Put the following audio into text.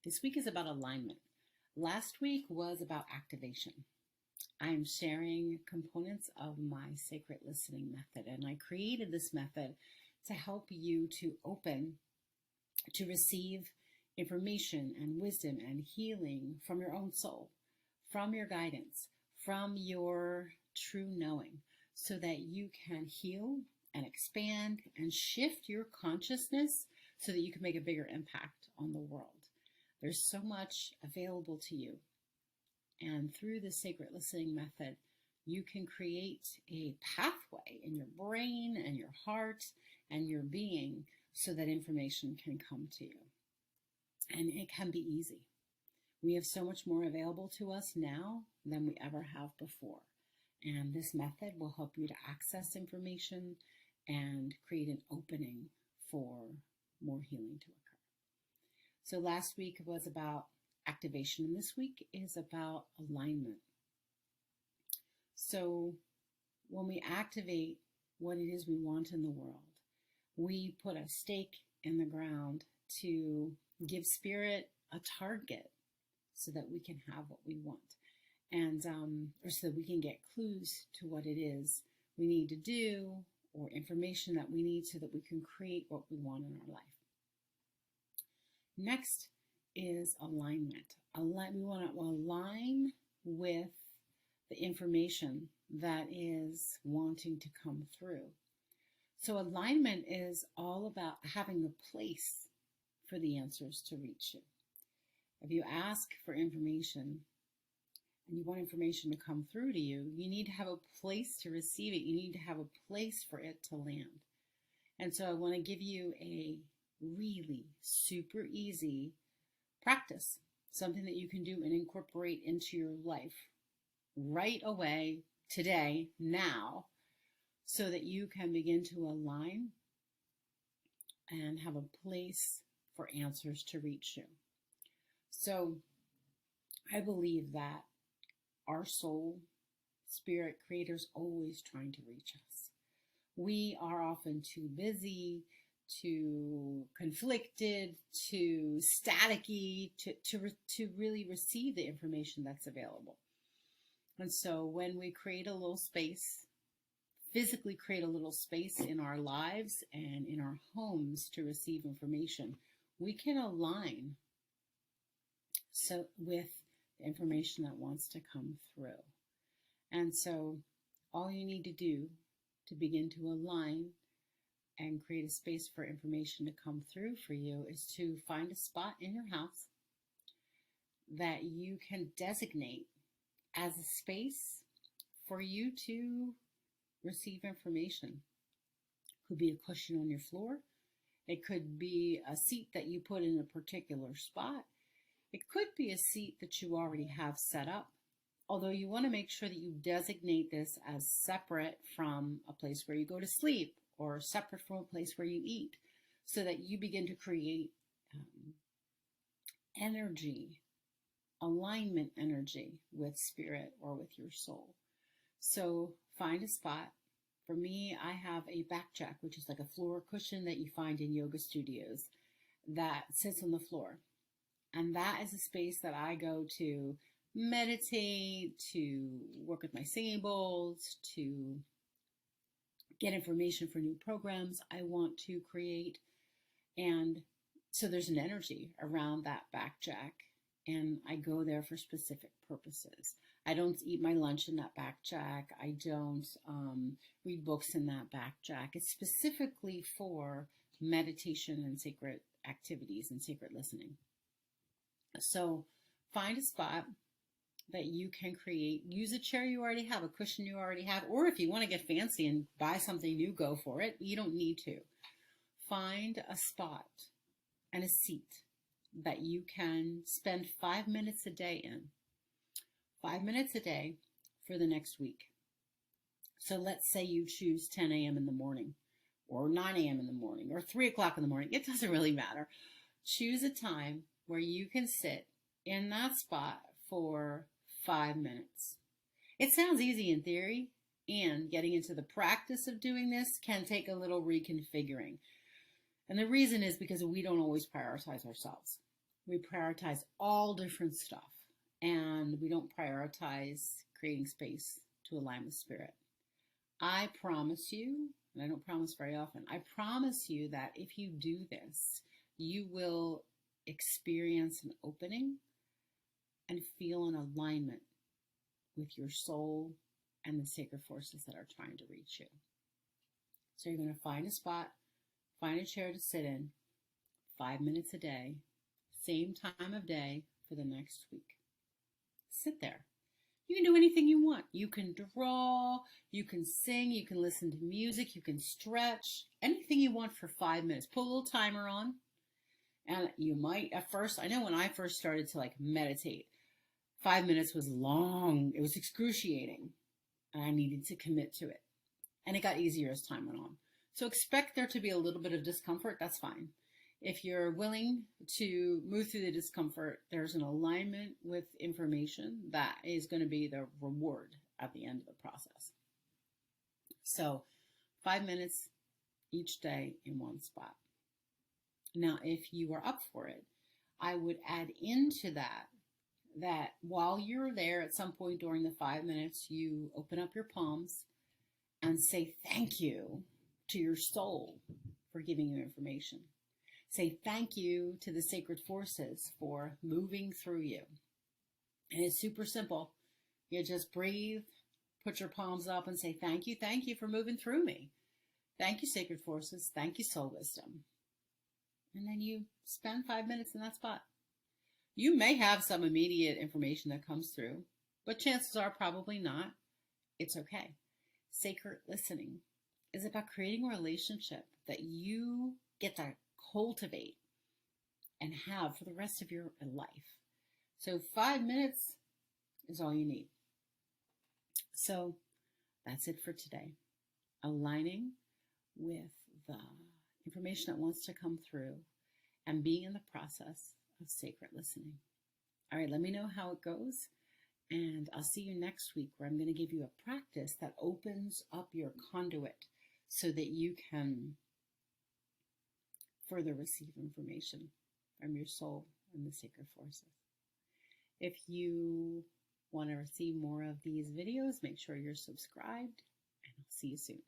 This week is about alignment. Last week was about activation. I'm sharing components of my sacred listening method, and I created this method to help you to open to receive information and wisdom and healing from your own soul, from your guidance, from your true knowing, so that you can heal and expand and shift your consciousness so that you can make a bigger impact on the world. There's so much available to you. And through the sacred listening method, you can create a pathway in your brain and your heart and your being so that information can come to you. And it can be easy. We have so much more available to us now than we ever have before. And this method will help you to access information and create an opening for more healing to occur. So last week was about activation, and this week is about alignment. So when we activate what it is we want in the world, we put a stake in the ground to give spirit a target so that we can have what we want, and or so that we can get clues to what it is we need to do or information that we need so that we can create what we want in our life. Next is alignment. We want to align with the information that is wanting to come through. So alignment is all about having a place for the answers to reach you. If you ask for information and you want information to come through to you, you need to have a place to receive it. You need to have a place for it to land. And so I want to give you a really super easy practice, something that you can do and incorporate into your life right away, today, now, so that you can begin to align and have a place for answers to reach you. So I believe that our soul, spirit, creator is always trying to reach us. We are often too busy, too conflicted, too staticky to really receive the information that's available. And so when we create a little space, physically create a little space in our lives and in our homes to receive information, we can align with the information that wants to come through. And so all you need to do to begin to align and create a space for information to come through for you is to find a spot in your house that you can designate as a space for you to receive information. It could be a cushion on your floor. It could be a seat that you put in a particular spot. It could be a seat that you already have set up, although you want to make sure that you designate this as separate from a place where you go to sleep or separate from a place where you eat, so that you begin to create energy, alignment energy with spirit or with your soul. So find a spot. For me, I have a back jack, which is like a floor cushion that you find in yoga studios that sits on the floor. And that is a space that I go to meditate, to work with my singing bowls, to get information for new programs I want to create. And so there's an energy around that back jack, and I go there for specific purposes. I don't eat my lunch in that back jack. I don't read books in that back jack. It's specifically for meditation and sacred activities and sacred listening. So find a spot that you can create. Use a chair you already have, a cushion you already have, or if you want to get fancy and buy something new, go for it. You don't need to. Find a spot and a seat that you can spend 5 minutes a day in. 5 minutes a day for the next week. So let's say you choose 10 a.m. in the morning, or 9 a.m. in the morning, or 3 o'clock in the morning. It doesn't really matter. Choose a time where you can sit in that spot for 5 minutes. It sounds easy in theory, and getting into the practice of doing this can take a little reconfiguring. And the reason is because we don't always prioritize ourselves. We prioritize all different stuff, and we don't prioritize creating space to align with spirit. I promise you, and I don't promise very often, I promise you that if you do this, you will experience an opening and feel an alignment with your soul and the sacred forces that are trying to reach you. So you're going to find a spot, find a chair to sit in, 5 minutes a day, same time of day for the next week. Sit there. You can do anything you want. You can draw, you can sing, you can listen to music, you can stretch, anything you want for 5 minutes. Put a little timer on. And you might, at first, I know when I first started to meditate, 5 minutes was long. It was excruciating. And I needed to commit to it. And it got easier as time went on. So expect there to be a little bit of discomfort. That's fine. If you're willing to move through the discomfort, there's an alignment with information that is going to be the reward at the end of the process. So 5 minutes each day in one spot. Now, if you are up for it, I would add into that while you're there at some point during the 5 minutes, you open up your palms and say thank you to your soul for giving you information. Say thank you to the sacred forces for moving through you. And it's super simple. You just breathe, put your palms up and say thank you for moving through me. Thank you, sacred forces. Thank you, soul wisdom. And then you spend 5 minutes in that spot. You may have some immediate information that comes through, but chances are probably not. It's okay. Sacred listening is about creating a relationship that you get to cultivate and have for the rest of your life. So 5 minutes is all you need. So that's it for today. Aligning with the information that wants to come through and being in the process of sacred listening. All right, let me know how it goes. And I'll see you next week where I'm going to give you a practice that opens up your conduit so that you can further receive information from your soul and the sacred forces. If you want to receive more of these videos, make sure you're subscribed, and I'll see you soon.